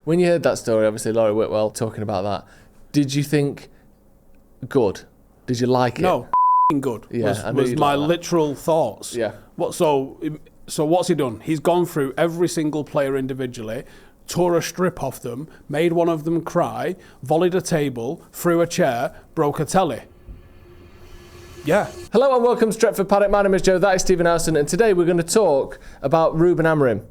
When you heard that story, obviously Laurie Whitwell talking about that, did you think good? Did you like it? No, good. Yeah, was my literal thoughts. Yeah. So what's he done? He's gone through every single player individually, tore a strip off them, made one of them cry, volleyed a table, threw a chair, broke a telly. Yeah. Hello and welcome to Stretford Paddock. My name is Joe, that is Stephen Howson, and today we're going to talk about Ruben Amorim.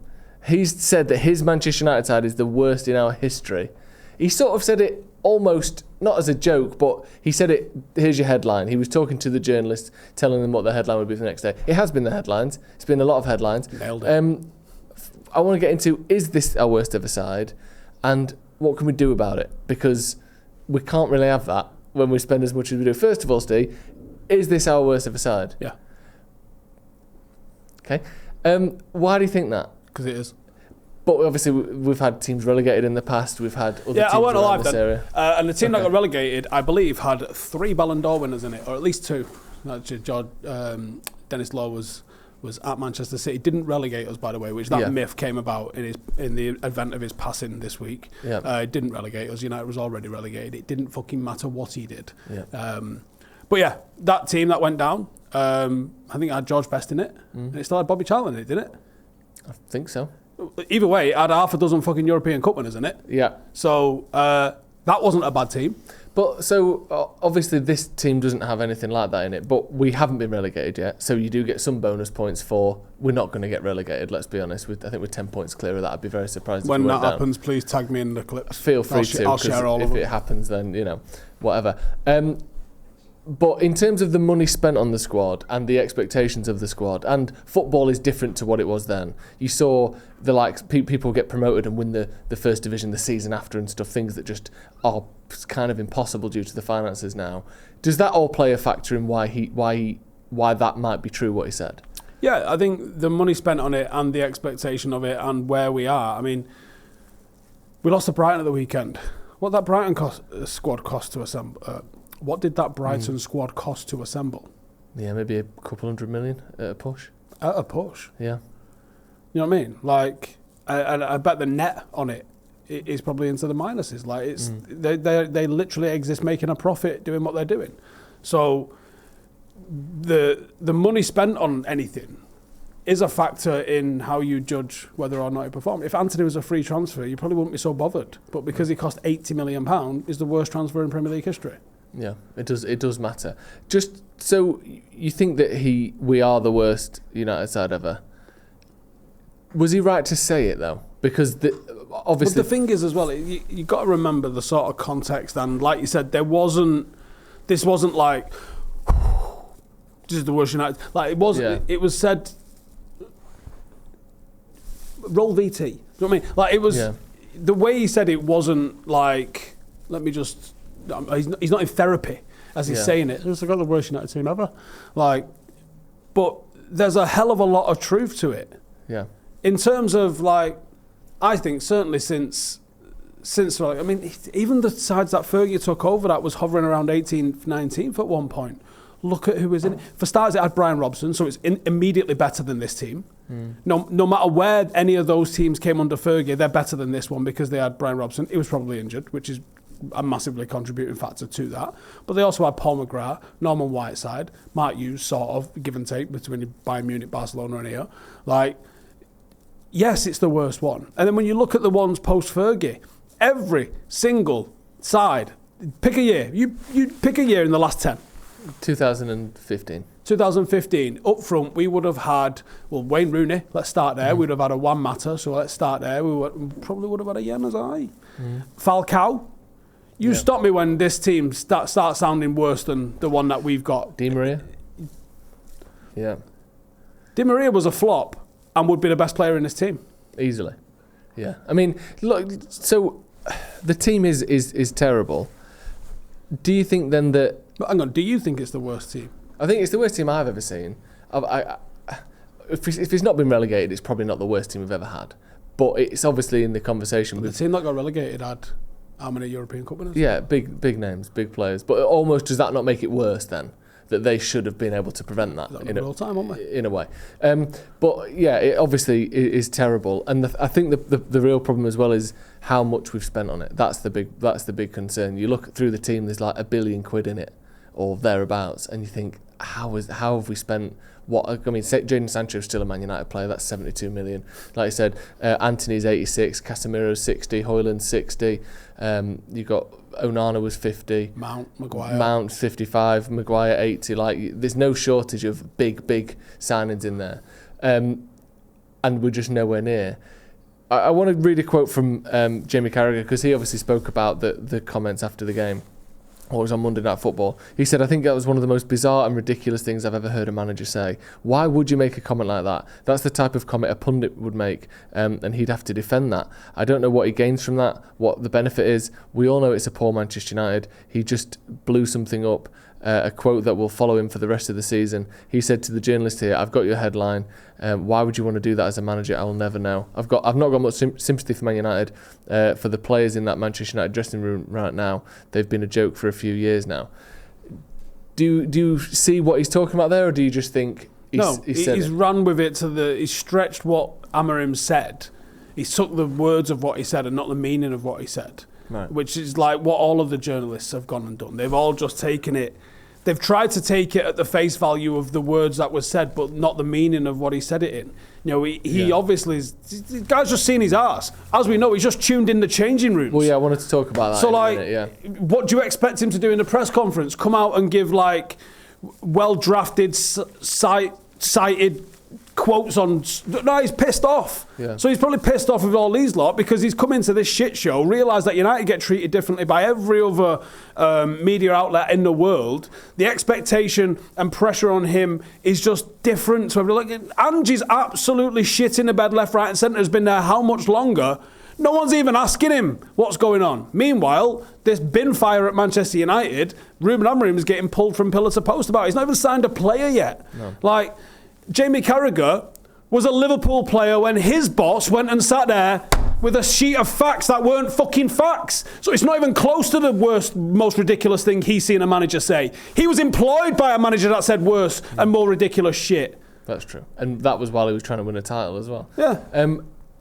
He's said that his Manchester United side is the worst in our history. He sort of said it almost, not as a joke, but he said it, here's your headline. He was talking to the journalists, telling them what the headline would be for the next day. It has been the headlines. It's been a lot of headlines. Nailed it. I want to get into, is this our worst ever side? And what can we do about it? Because we can't really have that when we spend as much as we do. First of all, Steve, is this our worst ever side? Yeah. Okay. Why do you think that? Because it is. But obviously we've had teams relegated in the past. We've had other teams I went around alive this then. area. And the team that got relegated, I believe, had 3 Ballon d'Or winners in it, or at least 2. Actually, Dennis Law was at Manchester City. Didn't relegate us, by the way, which that myth came about in the event of his passing this week. Yeah. It didn't relegate us. United was already relegated. It didn't fucking matter what he did. Yeah. But yeah, that team that went down, I think it had George Best in it, and it still had Bobby Charlton in it, didn't it? I think so. Either way, it had half a dozen fucking European Cup winners in it. Yeah. So that wasn't a bad team. But so obviously this team doesn't have anything like that in it, but we haven't been relegated yet, so you do get some bonus points for we're not going to get relegated, let's be honest. I think we're 10 points clear of that. I'd be very surprised if when we that went happens, down. please tag me in the clips. Feel free to, I'll share all of them. If it happens, then, you know, whatever. But in terms of the money spent on the squad and the expectations of the squad, and football is different to what it was then. You saw the likes, people get promoted and win the first division the season after and stuff, things that just are kind of impossible due to the finances now. Does that all play a factor in why that might be true, what he said? Yeah, I think the money spent on it and the expectation of it and where we are. I mean, we lost to Brighton at the weekend. What that Brighton squad cost to assemble? What did that Brighton squad cost to assemble? Yeah, maybe a couple $100 million at a push. At a push? Yeah. You know what I mean? Like, I bet the net on it is probably into the minuses. Like, it's they literally exist making a profit doing what they're doing. So the money spent on anything is a factor in how you judge whether or not he performed. If Anthony was a free transfer, you probably wouldn't be so bothered. But because he cost £80 million, is the worst transfer in Premier League history. Yeah, it does matter. Just so you think that we are the worst United side ever. Was he right to say it though? Because obviously, but the thing is as well, you got to remember the sort of context, and like you said, this wasn't like this is the worst United. Like it wasn't. Yeah. It was said. Roll VT. Do you know what I mean? Like it was the way he said it wasn't like. Let me just. He's not in therapy as he's saying it. I've got the worst United team ever. Like, but there's a hell of a lot of truth to it. Yeah. In terms of like, I think certainly since like, I mean, even the sides that Fergie took over that was hovering around 18th, 19th at one point. Look at who was in it. For starters, it had Brian Robson, so it's immediately better than this team. No matter where any of those teams came under Fergie, they're better than this one because they had Brian Robson. He was probably injured, which is a massively contributing factor to that. But they also had Paul McGrath, Norman Whiteside, Mark Hughes, sort of give and take between Bayern Munich, Barcelona and here. Like, yes, it's the worst one. And then when you look at the ones post-Fergie, every single side, pick a year. You pick a year in the last 10. 2015. 2015, up front, we would have had, Wayne Rooney, let's start there. We'd have had a Juan Mata, so let's start there. Probably would have had a Yanazai. Falcao. You stop me when this team starts sounding worse than the one that we've got. Di Maria? Yeah. Di Maria was a flop and would be the best player in this team. Easily. Yeah. I mean, look, so the team is terrible. Do you think then that... But hang on, do you think it's the worst team? I think it's the worst team I've ever seen. If it's not been relegated, it's probably not the worst team we've ever had. But it's obviously in the conversation. But the team that got relegated had... How many European Cup winners? Yeah, big names, big players. But almost, does that not make it worse then? that they should have been able to prevent that in real time, aren't they? In a way. But yeah, it obviously is terrible, and I think the real problem as well is how much we've spent on it. That's the big concern. You look through the team, there's like £1 billion in it or thereabouts, and you think, how have we spent? What I mean, Jadon Sancho is still a Man United player. That's 72 million. Like I said, Anthony's 86, Casemiro's 60, Højlund's 60. You got Onana was 50. Mount 55. Maguire 80. Like, there's no shortage of big signings in there, and we're just nowhere near. I want to read a quote from Jamie Carragher, because he obviously spoke about the comments after the game. Or it was on Monday Night Football. He said, "I think that was one of the most bizarre and ridiculous things I've ever heard a manager say. Why would you make a comment like that? That's the type of comment a pundit would make, and he'd have to defend that. I don't know what he gains from that, what the benefit is. We all know it's a poor Manchester United. He just blew something up." A quote that will follow him for the rest of the season. He said to the journalist here, "I've got your headline. Why would you want to do that as a manager? I will never know. I've not got much sympathy for Man United, for the players in that Manchester United dressing room right now. They've been a joke for a few years now." Do you see what he's talking about there, or do you just think he's run with it he's stretched what Amorim said. He took the words of what he said and not the meaning of what he said. Right. Which is like what all of the journalists have gone and done. They've all just taken it. They've tried to take it at the face value of the words that was said, but not the meaning of what he said it in. You know, he obviously the guy's just seen his arse. As we know, he's just tuned in the changing rooms. Well, yeah, I wanted to talk about that. So, What do you expect him to do in a press conference? Come out and give like well-drafted, cited quotes on... No, he's pissed off. Yeah. So he's probably pissed off with all these lot because he's come into this shit show, realised that United get treated differently by every other media outlet in the world. The expectation and pressure on him is just different. So Angie's absolutely shit in the bed left, right and centre, has been there how much longer? No one's even asking him what's going on. Meanwhile, this bin fire at Manchester United, Ruben Amorim is getting pulled from pillar to post about it. He's not even signed a player yet. No. Jamie Carragher was a Liverpool player when his boss went and sat there with a sheet of facts that weren't fucking facts. So it's not even close to the worst, most ridiculous thing he's seen a manager say. He was employed by a manager that said worse and more ridiculous shit. That's true. And that was while he was trying to win a title as well. Yeah.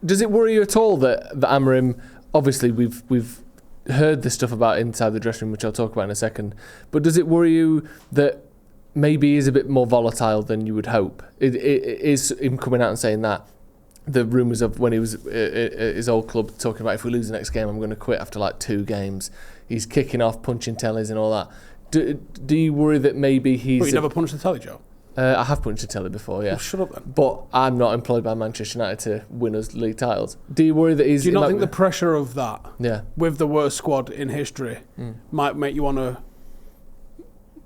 Does it worry you at all that Amorim, obviously we've heard the stuff about inside the dressing room, which I'll talk about in a second, but does it worry you that maybe he's a bit more volatile than you would hope? It is him coming out and saying that. The rumours of when he was at his old club talking about, if we lose the next game, I'm going to quit after like 2 games. He's kicking off, punching tellies and all that. Do you worry that maybe he's... But you never punched a telly, Joe? I have punched a telly before, yeah. Well, shut up then. But I'm not employed by Manchester United to win us league titles. Do you worry that he's... Do you not think the pressure of that, yeah, with the worst squad in history, might make you want to...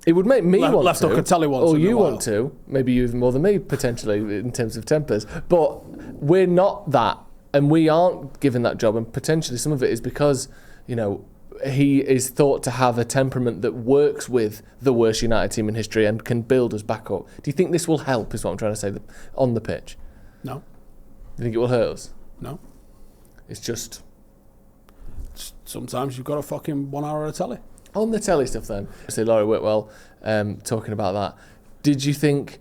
It would make me want to. Left hook a telly once or in you a while. want to. Maybe you even more than me, potentially, in terms of tempers. But we're not that. And we aren't given that job. And potentially some of it is because, you know, he is thought to have a temperament that works with the worst United team in history and can build us back up. Do you think this will help, is what I'm trying to say, on the pitch? No. Do you think it will hurt us? No. It's just... Sometimes you've got a fucking 1 hour of telly. On the telly stuff then, say Laurie Whitwell talking about that. Did you think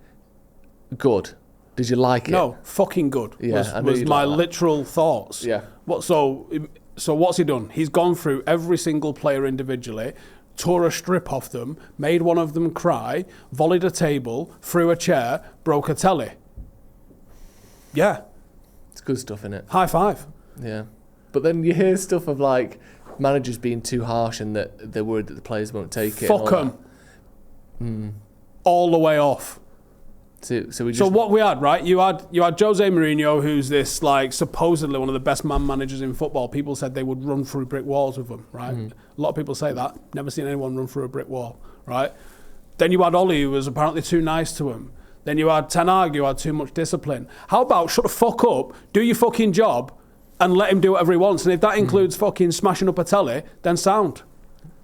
good? Did you like it? No, fucking good. Yeah, was my literal thoughts. Yeah. So what's he done? He's gone through every single player individually, tore a strip off them, made one of them cry, volleyed a table, threw a chair, broke a telly. Yeah. It's good stuff, innit? High five. Yeah. But then you hear stuff of like managers being too harsh and that they're worried that the players won't take it. Fuck them. All the way off. So what we had, right? You had Jose Mourinho, who's this like supposedly one of the best man managers in football. People said they would run through brick walls with him, right? A lot of people say that. Never seen anyone run through a brick wall, right? Then you had Oli, who was apparently too nice to him. Then you had Ten Hag, who had too much discipline. How about shut the fuck up, do your fucking job, and let him do whatever he wants? And if that includes fucking smashing up a telly, then sound.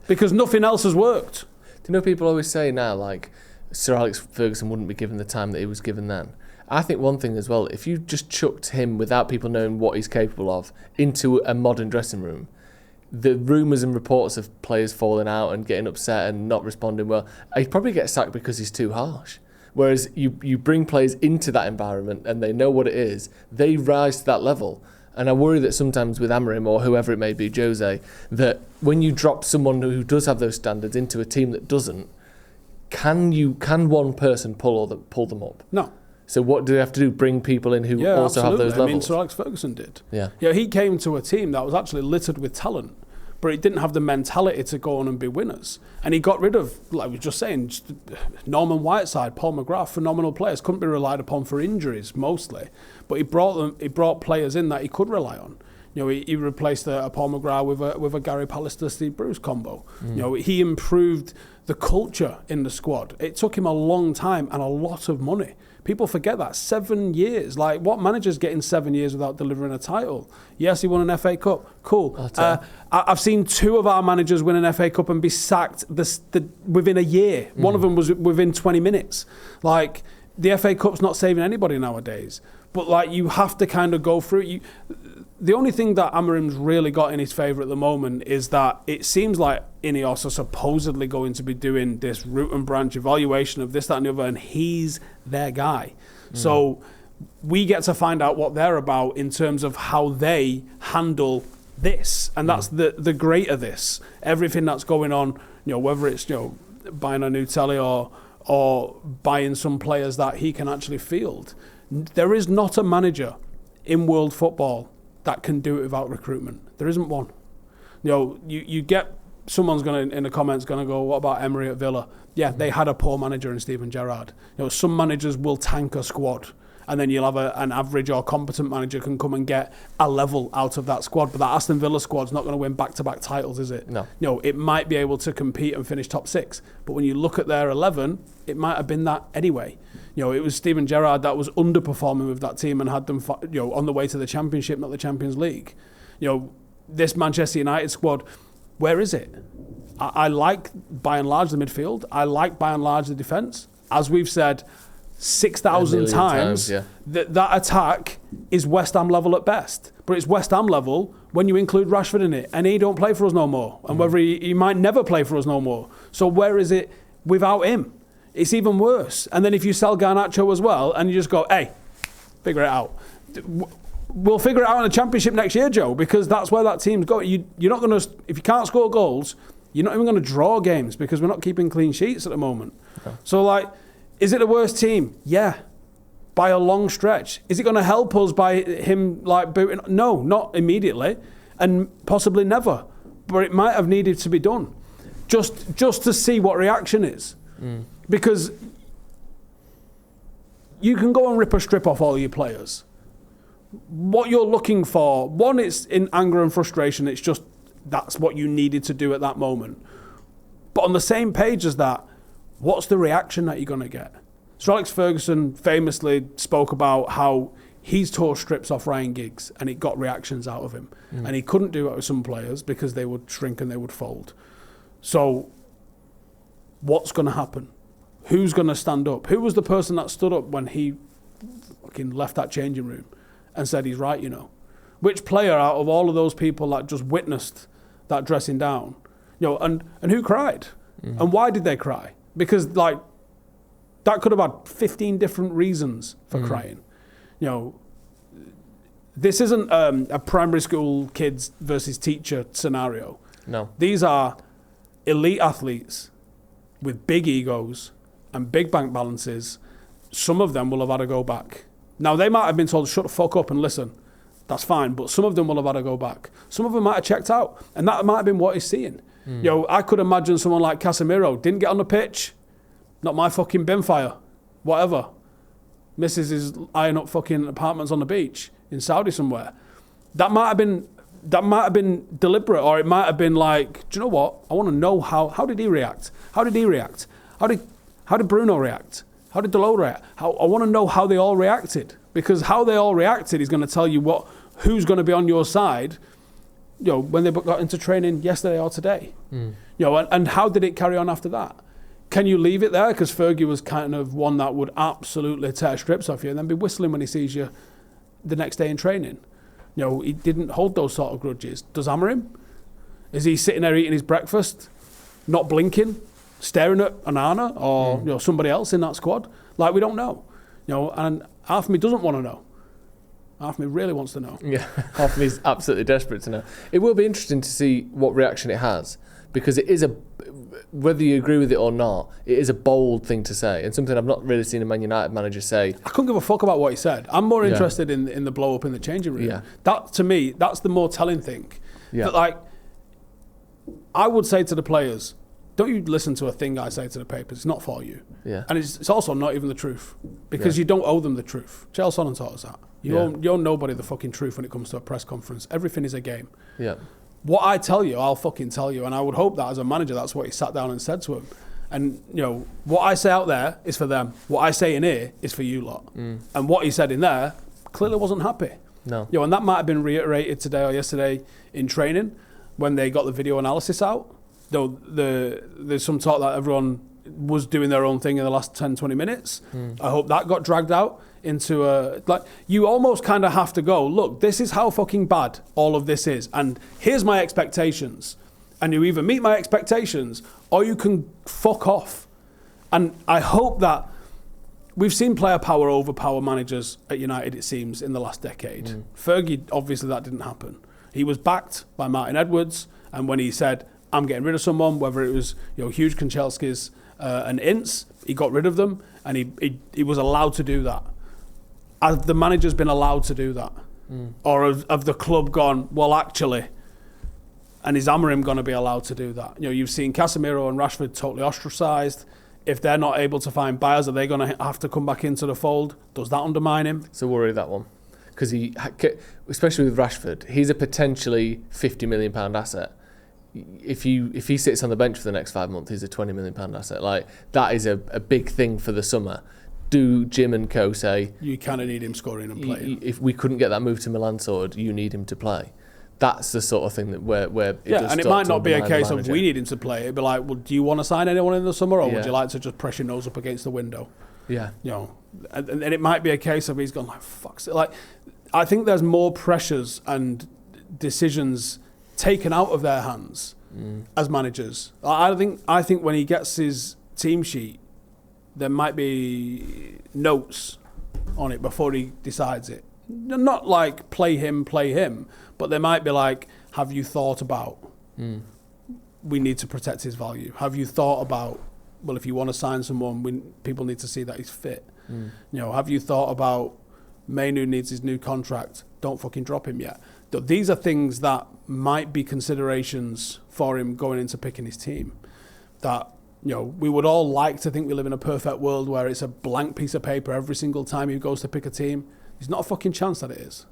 Because nothing else has worked. Do you know people always say now, like, Sir Alex Ferguson wouldn't be given the time that he was given then? I think one thing as well, if you just chucked him without people knowing what he's capable of into a modern dressing room, the rumours and reports of players falling out and getting upset and not responding well, he'd probably get sacked because he's too harsh. Whereas you bring players into that environment and they know what it is, they rise to that level. And I worry that sometimes with Amorim or whoever it may be, Jose, that when you drop someone who does have those standards into a team that doesn't, can one person pull them up? No. So what do they have to do? Bring people in who also have those levels? I mean, Sir Alex Ferguson did. Yeah. He came to a team that was actually littered with talent, but it didn't have the mentality to go on and be winners. And he got rid of, like we were just saying, Norman Whiteside, Paul McGrath, phenomenal players, couldn't be relied upon for injuries mostly. But he brought players in that he could rely on. He replaced a Paul McGrath with a Gary Pallister, Steve Bruce combo. He improved the culture in the squad. It took him a long time and a lot of money. People forget that. 7 years. Like, what manager's getting 7 years without delivering a title? Yes, he won an FA Cup. Cool. I've seen 2 of our managers win an FA Cup and be sacked within a year. One of them was within 20 minutes. Like, the FA Cup's not saving anybody nowadays. But, like, you have to kind of go through it. The only thing that Amorim's really got in his favour at the moment is that it seems like Ineos are supposedly going to be doing this root and branch evaluation of this, that and the other, and he's their guy. So we get to find out what they're about in terms of how they handle this. And that's the great of this. Everything that's going on, whether it's buying a new telly or buying some players that he can actually field. There is not a manager in world football that can do it without recruitment. There isn't one. You get someone's going to in the comments going to go, what about Emery at Villa? Yeah, they had a poor manager in Steven Gerrard. Some managers will tank a squad, and then you'll have an average or competent manager can come and get a level out of that squad. But that Aston Villa squad's not going to win back-to-back titles, is it? No. It might be able to compete and finish top 6, but when you look at their 11, it might have been that anyway. It was Steven Gerrard that was underperforming with that team and had them, on the way to the Championship, not the Champions League. This Manchester United squad, where is it? I like, by and large, the midfield. I like, by and large, the defence. As we've said 6,000 times, that attack is West Ham level at best. But it's West Ham level when you include Rashford in it, and he don't play for us no more. And whether he might never play for us no more. So where is it without him? It's even worse. And then if you sell Garnacho as well, and you just go, hey, figure it out. We'll figure it out in the Championship next year, Joe, because that's where that team's going. You're not going to, if you can't score goals, you're not even going to draw games because we're not keeping clean sheets at the moment. Okay. So, is it the worst team? Yeah, by a long stretch. Is it going to help us by him booting? No, not immediately, and possibly never. But it might have needed to be done, just to see what reaction is. Because you can go and rip a strip off all your players. What you're looking for, one, it's in anger and frustration. It's just that's what you needed to do at that moment. But on the same page as that, what's the reaction that you're going to get? Sir Alex Ferguson famously spoke about how he's tore strips off Ryan Giggs and it got reactions out of him. And he couldn't do it with some players because they would shrink and they would fold. So what's going to happen? Who's going to stand up? Who was the person that stood up when he fucking left that changing room and said he's right, Which player out of all of those people that just witnessed that dressing down, and who cried? And why did they cry? Because, that could have had 15 different reasons for crying. This isn't a primary school kids versus teacher scenario. No. These are elite athletes with big egos and big bank balances. Some of them will have had to go back. Now, they might have been told, shut the fuck up and listen. That's fine. But some of them will have had to go back. Some of them might have checked out. And that might have been what he's seeing. I could imagine someone like Casemiro didn't get on the pitch. Not my fucking bin fire. Whatever. Mrs. is eyeing up fucking apartments on the beach in Saudi somewhere. That might have been deliberate, or it might have been like, do you know what? I want to know how did he react? How did he react? How did Bruno react? How did Dalot react? I want to know how they all reacted, because how they all reacted is going to tell you who's going to be on your side, when they got into training yesterday or today. And how did it carry on after that? Can you leave it there? Because Fergie was kind of one that would absolutely tear strips off you and then be whistling when he sees you the next day in training. He didn't hold those sort of grudges. Does Amorim? Is he sitting there eating his breakfast, not blinking, staring at Onana or somebody else in that squad? Like, we don't know. And half of me doesn't want to know. Half of me really wants to know. Yeah, half of me's absolutely desperate to know. It will be interesting to see what reaction it has, because it is whether you agree with it or not, it is a bold thing to say, and something I've not really seen a Man United manager say. I couldn't give a fuck about what he said. I'm more interested in the blow up in the changing room. Yeah. That, to me, that's the more telling thing. Yeah. That, like, I would say to the players, don't you listen to a thing I say to the papers. It's not for you. Yeah. And it's also not even the truth, because you don't owe them the truth. Chael Sonnen taught us that. You owe nobody the fucking truth when it comes to a press conference. Everything is a game. Yeah. What I tell you, I'll fucking tell you. And I would hope that as a manager, that's what he sat down and said to him. And, what I say out there is for them. What I say in here is for you lot. And what he said in there clearly wasn't happy. No. And that might have been reiterated today or yesterday in training when they got the video analysis out. Though there's some talk that everyone was doing their own thing in the last 10, 20 minutes. I hope that got dragged out into you almost kind of have to go, look, this is how fucking bad all of this is. And here's my expectations. And you either meet my expectations or you can fuck off. And I hope that we've seen player power overpower managers at United, it seems, in the last decade. Fergie, obviously that didn't happen. He was backed by Martin Edwards. And when he said, I'm getting rid of someone, whether it was Hughes, Kanchelskis and Ince, he got rid of them, and he was allowed to do that. Have the manager's been allowed to do that? Or have the club gone, well, actually, and is Amorim going to be allowed to do that? You've seen Casemiro and Rashford totally ostracised. If they're not able to find buyers, are they going to have to come back into the fold? Does that undermine him? It's a worry, that one. Because especially with Rashford, he's a potentially £50 million asset. If he sits on the bench for the next 5 months, he's a £20 million asset. Like, that is a big thing for the summer. Do Jim and co say you kind of need him scoring and playing? If we couldn't get that move to Milan sorted, you need him to play. That's the sort of thing that where it does and it might not be a case of we need him to play. It'd be like, well, do you want to sign anyone in the summer, or would you like to just press your nose up against the window? Yeah, and it might be a case of he's gone like, fuck's it. Like, I think there's more pressures and decisions taken out of their hands as managers. I think when he gets his team sheet, there might be notes on it before he decides it. Not like play him, but there might be like, have you thought about we need to protect his value? Have you thought about, well, if you want to sign someone, people need to see that he's fit. Have you thought about Mainu needs his new contract? Don't fucking drop him yet. These are things that might be considerations for him going into picking his team. That we would all like to think we live in a perfect world where it's a blank piece of paper every single time he goes to pick a team. There's not a fucking chance that it is.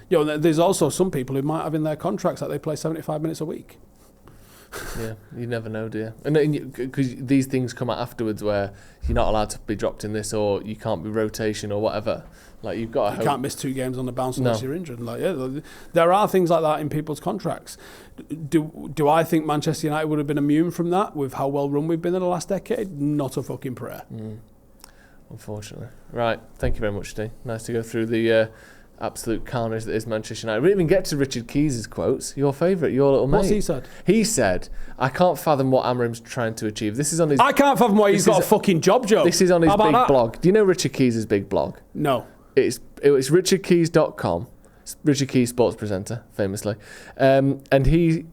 There's also some people who might have in their contracts that they play 75 minutes a week. Yeah, you never know, do you? And because these things come out afterwards where you're not allowed to be dropped in this, or you can't be rotation or whatever. Like, you've got to can't miss 2 games on the bounce unless you're injured. Like, there are things like that in people's contracts. Do I think Manchester United would have been immune from that with how well run we've been in the last decade? Not a fucking prayer. Unfortunately. Right, thank you very much, Steve. Nice to go through the absolute carnage that is Manchester United. We didn't even get to Richard Keys' quotes. Your favourite, your little mate. What's he said? He said, I can't fathom what Amorim's trying to achieve. This is on his... I can't fathom why he's got a fucking job, Joe. This is on his big blog. Do you know Richard Keys' big blog? No. It's richardkeys.com. Richard Keys, sports presenter, famously. And he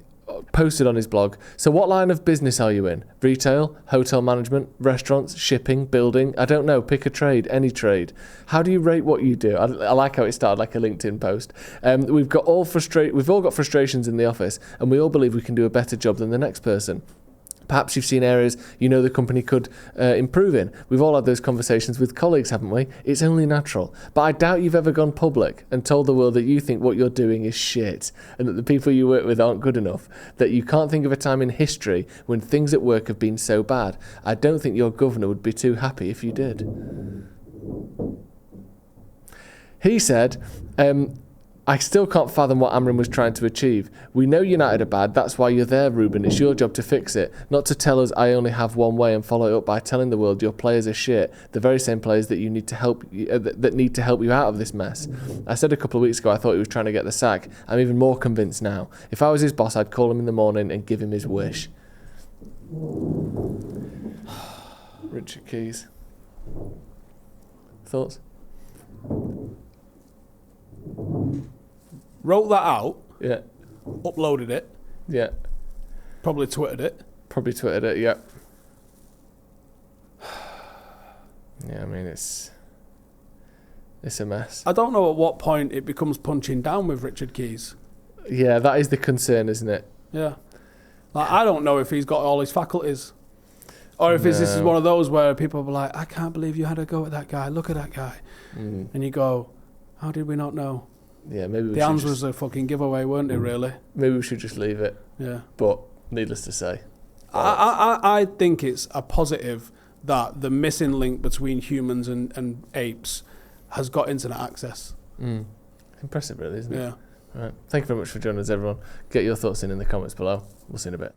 posted on his blog, so what line of business are you in? Retail, hotel management, restaurants, shipping, building? I don't know, pick a trade, any trade. How do you rate what you do? I like how it started like a LinkedIn post. We've all got frustrations in the office, and we all believe we can do a better job than the next person. Perhaps you've seen areas the company could improve in. We've all had those conversations with colleagues, haven't we? It's only natural. But I doubt you've ever gone public and told the world that you think what you're doing is shit and that the people you work with aren't good enough, that you can't think of a time in history when things at work have been so bad. I don't think your governor would be too happy if you did. He said... I still can't fathom what Amorim was trying to achieve. We know United are bad, that's why you're there, Ruben. It's your job to fix it, not to tell us I only have one way and follow it up by telling the world your players are shit, the very same players that you need to help that need to help you out of this mess. I said a couple of weeks ago I thought he was trying to get the sack. I'm even more convinced now. If I was his boss, I'd call him in the morning and give him his wish. Richard Keys. Thoughts? Wrote that out. Yeah. Uploaded it. Yeah. Probably tweeted it. Yeah. Yeah, I mean, it's a mess. I don't know at what point it becomes punching down with Richard Keys. Yeah, that is the concern, isn't it? Yeah. Like, I don't know if he's got all his faculties. Or if this is one of those where people are like, I can't believe you had a go at that guy. Look at that guy. And you go, how did we not know? Yeah, maybe the hands was a fucking giveaway, weren't it, really? Maybe we should just leave it. Yeah. But needless to say. I think it's a positive that the missing link between humans and apes has got internet access. Impressive, really, isn't it? Yeah. Right. Thank you very much for joining us, everyone. Get your thoughts in the comments below. We'll see you in a bit.